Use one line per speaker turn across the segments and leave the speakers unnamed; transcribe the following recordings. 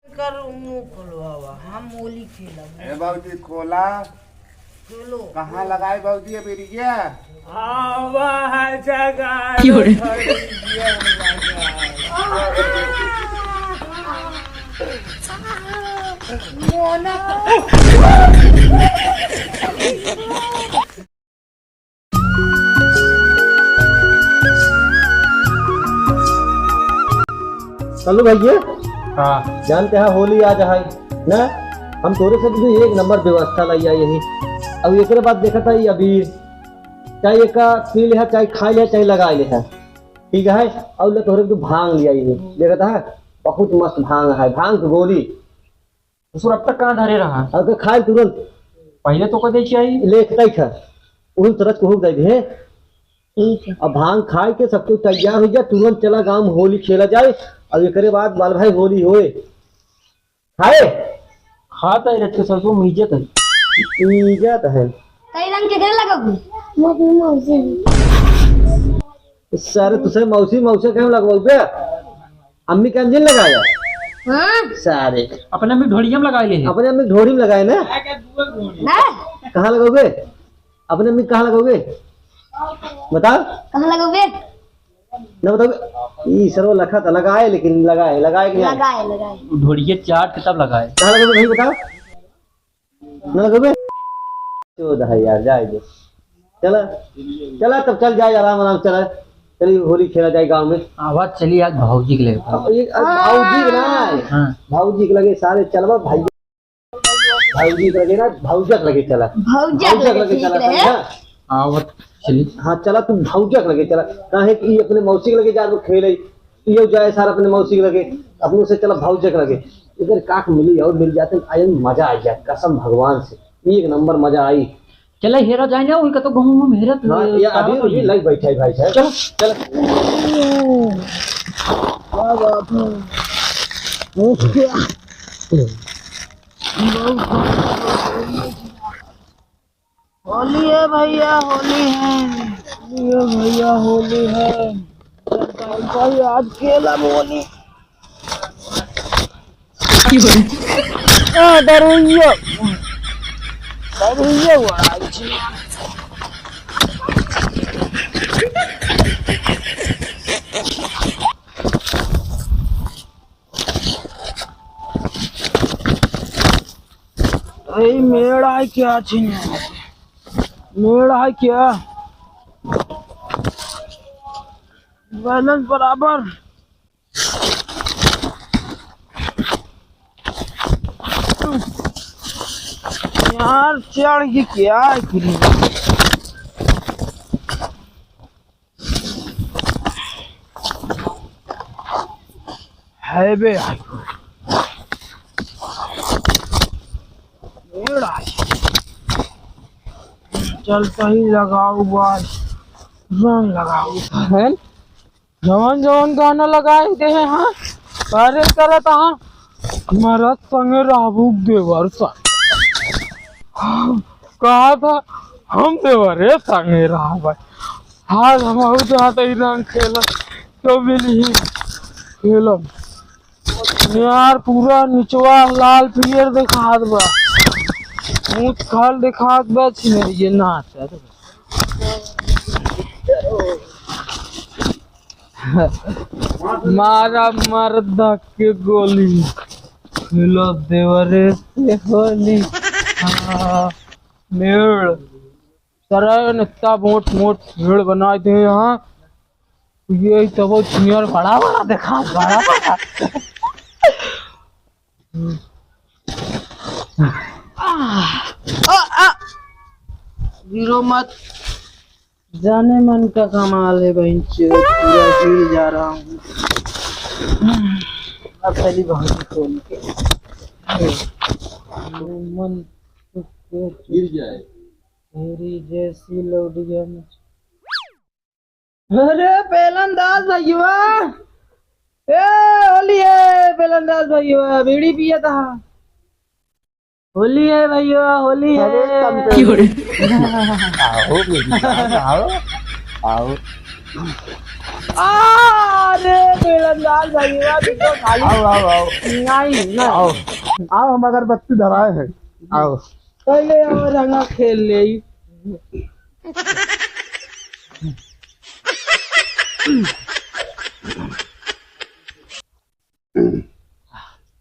कर मुंह खोलवा हम होली खेला।
ए बाबूजी खोला
खेलो
कहाँ लगाए बाबूजी अभी रिया
चलो भैया। हाँ जानते हैं होली आज है ना, हम तोरे से भी एक नंबर व्यवस्था लाई आई यही। अब एक बाद देखा था अबीर चाहे एक पी ले चाहे खाई ले चाहे लगा ले है, ठीक है। और तोरे तो भांग लिया यही देखा था, बहुत मस्त भांग है, भांग की गोली।
अब तक कहाँ धरे रहा?
अगर खाए तुरंत
पहले तो कदे चाहिए
लेखता था उन तरह को हो गए। अब भांग खाए के सब कुछ तैयार हो गया, तुरंत चला गाँव में होली खेला जाए। अब एक बाद बाल भाई होली होए खाए
खाता है रट के सरसों मीजत है
इज्जत है।
कई रंग के घर लगाओगे?
सारे तुझे मौसी मौसी क्यों लगवाओ बे? अम्मी का अंजन लगाया
हाँ?
सारे
अपने में ढोड़िया में लगा ले,
अपने अम्मी ढोड़ी में लगाए ना। कहाँ लगाओगे अपने अम्मी, कहाँ लगाओगे बताओ?
कहाँ लगाओगे?
ना बताओगे सर्व लखा था लगाए, लेकिन लगाए लगाए कि नहीं?
लगाए लगाए
ढोड़िया चाट के तब लगाए।
कहाँ लगोगे भाई बताओ? ना लगोगे चौदह है यार, जाए दे। चला चला तब चल जाए, आराम आराम चला, चलिए होली खेला जाए गांव में।
आवाज चली आज भाऊजी के लिए।
भाऊजी के ना, भाऊजी के लगे सारे चलवा भाई, भाऊजी के लगे ना, भौजक लगे चला, भौजक लगे चला।
आवत चली
हाँ चला तुम भौजक लगे चला, काहे कि अपने मौसी के लगे जाकर खेले, ये जाए सारा अपने मौसी के लगे, अपनों से चला भौजक लगे। इधर काक मिली और मिल जाते आए मजा आ जाए, कसम भगवान से एक नंबर मजा आई।
चला हेरा जाए ना, वही का तो गाँव में हेरा
हाँ ये अभी लग बैठा है भाई साहब। चलो
होली है भैया, होली है भैया, होली है भाई, आज खेला होली। डरुइया मेड़ है क्या छीने, मेड़ है क्या? बैलेंस बराबर। यार चढ़ की क्या है बे? चलता ही लगाओ बार रंग लगाओ है, जवन जवन गाना लगाए दे। हाँ अरे करत हाँ हमारा संग राबुक देवर सा कहा था, हम देवरे संगे रहा भाई। आज हम जाते ही रंग खेला तो मिली खेलम यार, पूरा निचवा लाल पियर दिखा दबा, मुँह खाल दिखा दबा ये नाच मारा मर्दा के गोली खेलो देवरे से होली। हाँ मेड़ सारा इतना मोट मोट मेड़ बनाए थे यहाँ, ये तो वो सीनियर बड़ा बड़ा देखा, बड़ा बड़ा। गिरो मत, जाने मन का कमाल है बहन, पूरा गिर जा रहा हूँ। अब पहली बहुत खोल के मन गिर जाए मेरी जैसी लौटिया में। अरे बेलंदाज भैया, ए होली है बेलंदाज भैया, बीड़ी पिया था। होली है भैया, होली है।
आओ आओ आओ
अरे बेलंदाज भैया तो खाली
आओ आओ आओ
नहीं नहीं
आओ आओ, हम अगरबत्ती धराए हैं। आओ
पहले और रंगा खेल ले।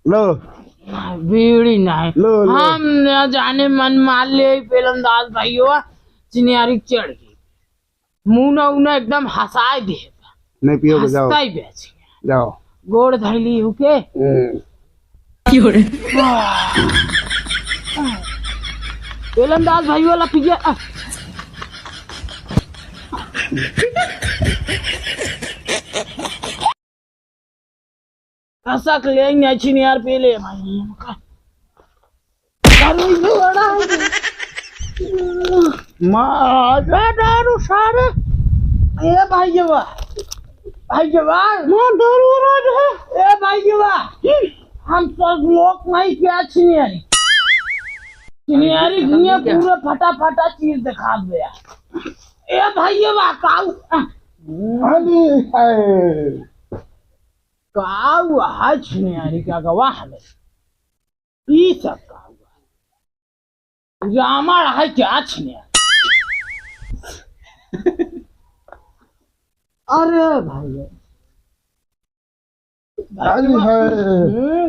लो
बीड़ी नहीं
लो लो।
हम न जाने मन मान ले बेलंदाज भाइयों चिनियारी चढ़ गई मुंह ना उना एकदम हंसाए दे
नहीं पियो जाओ
हंसता ही बेच
जाओ।
गोड़ धैली हुके बेलंदाज भाई वाला पिए कसक लेंगे चिनियार पे ले भाई दारू सारे ए भाई जवान मां दारू राज है ए भाई जवान हम सब लोग नहीं क्या चिनियारी चिनियारी दुनिया पूरा फटा फटा चीज दिखा दे ए भाई जवान काऊ
अरे हाय
काऊ है चिनियारी का गवाह है ये सब काऊ ड्रामा है क्या चिनियारी अरे भाई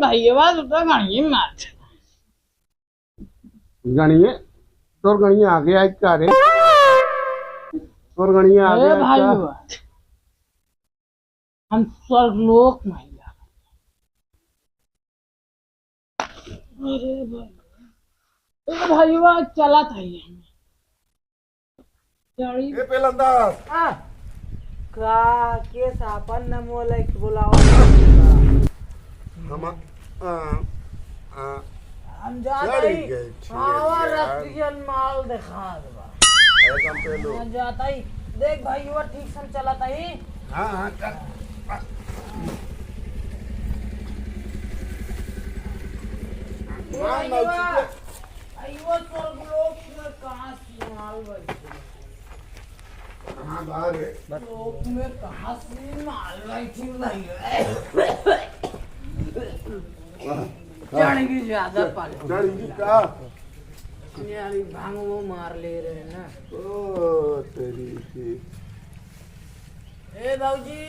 भाई बात तो गणी मार
गणिये तोर गणिये आगे आई का रे तोर गणिये आगे
अरे भाई हम स्वर्गलोक में अरे भाई भाई चला था ये
ए पेलंदाज
का के सापन न मोले बुलाओ
हम
हम जाते ही आवा रस्तियन माल दिखा देबा
एकदम पे लो
हम जाता ही देख भाई वो ठीक से चलाता ही
हां हां चल
भाई वो स्वर्गलोक में कहां से माल भाई
हां बाहर है
लोक में कहां से माल भाई ठीक नहीं जाने की ज्यादा पाल
गणिये का
यार भांग वो मार ले रहे ना
ओ तेरी की
ए बाबूजी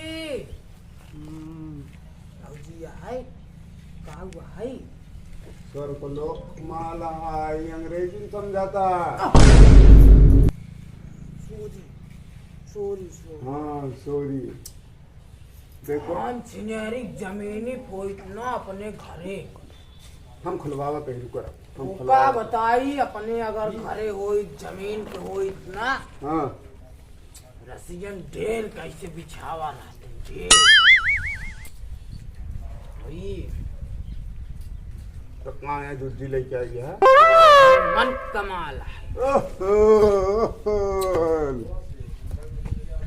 बाबूजी आई का हुआ है
स्वर्गलोक माला आई अंग्रेजी में समझाता
सॉरी सॉरी सॉरी
हाँ सॉरी देखो
हम चिनियारी जमीनी पोइतना अपने घरे
हम खुलवावा पहलू कर हम
का
खुलवावा
बताई अपने अगर घरे होई जमीन पे होई इतना
हाँ
रसियन ढेर कैसे बिछावा रहते ढेर वही
तो कहाँ है दूसरी लेके आई है
मन कमाल है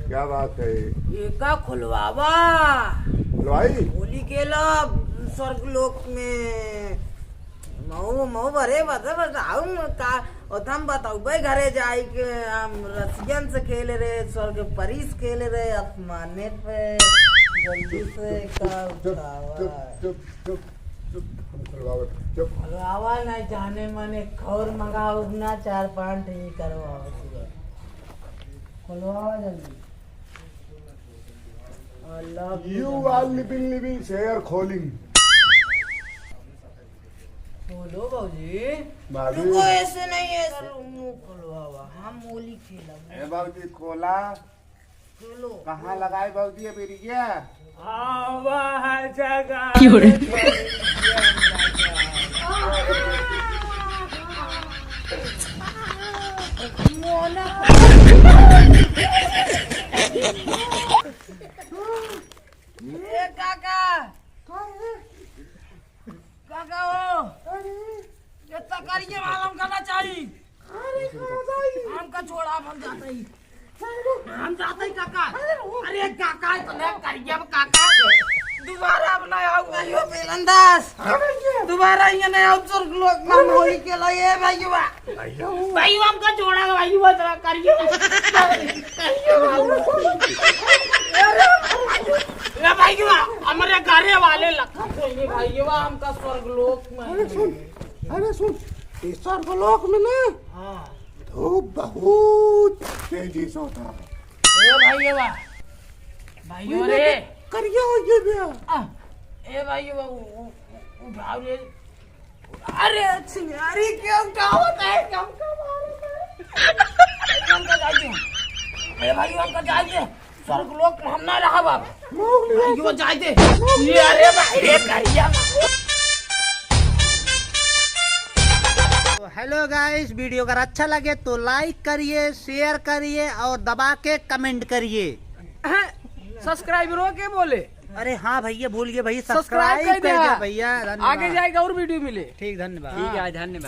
क्या बात है
ये का खुलवावा
खुलवाई
होली के लब स्वर्गलोक में मऊ मऊ भरे बताऊ का हम बताऊ भाई घरे जाई के हम रसियन से खेले रहे स्वर्ग परीस खेले रहे आसमाने पे जल्दी से का उठावा
चुप चुप चुप हम खुलवावा चुप
खुलवावा ना जाने मने खौर मंगाओ ना 4-5 ही करवाओ खुलवावा जल्दी
You are living share calling
बोलो बाबूजी
बाबू
रुको ऐसे नहीं है मुंह खुलवावा हम होली खेला
ए बाबूजी खोला
खेलो
कहाँ लगाए बाबूजी अभी रिया
आवा जगह ए काका काका हो ये तकरिए मालूम करना चाहिए हम का छोड़ा हम जाते ही काका अरे काका तो नहीं करिए काका
दोबारा अपना आओ भाइयों बेलंदाज दोबारा ये नया स्वर्ग लोक में होली के लिए भाइयों भाइयों हमका जोड़ा भाइयों जरा करिए या भाइयों हमारे घरे वाले लखा कोई भाइयों हमका स्वर्ग लोक में
अरे सुन इस स्वर्गलोक में ना धूप बहुत तेजी से होता है।
ए भाइयों रे
करिए हो ये भी
ए भाइयों उठाओ रे अरे सिंगारी क्यों क्या होता है क्या हमका जाइए ए भाइयों हमका जाइए स्वर्ग लोक में हम ना रहा बाबा भाइयों जाइए ये अरे भाई रे करिया
हेलो गाइस, वीडियो अगर अच्छा लगे तो लाइक करिए, शेयर करिए और दबा के कमेंट करिए।
सब्सक्राइबरों के बोले
अरे हाँ भैया, भूल गए भैया,
सब्सक्राइब
सब्सक्राइब
कर
कर
दिया
भैया।
आगे जाएगा और वीडियो मिले
ठीक, धन्यवाद।
ठीक है, धन्यवाद।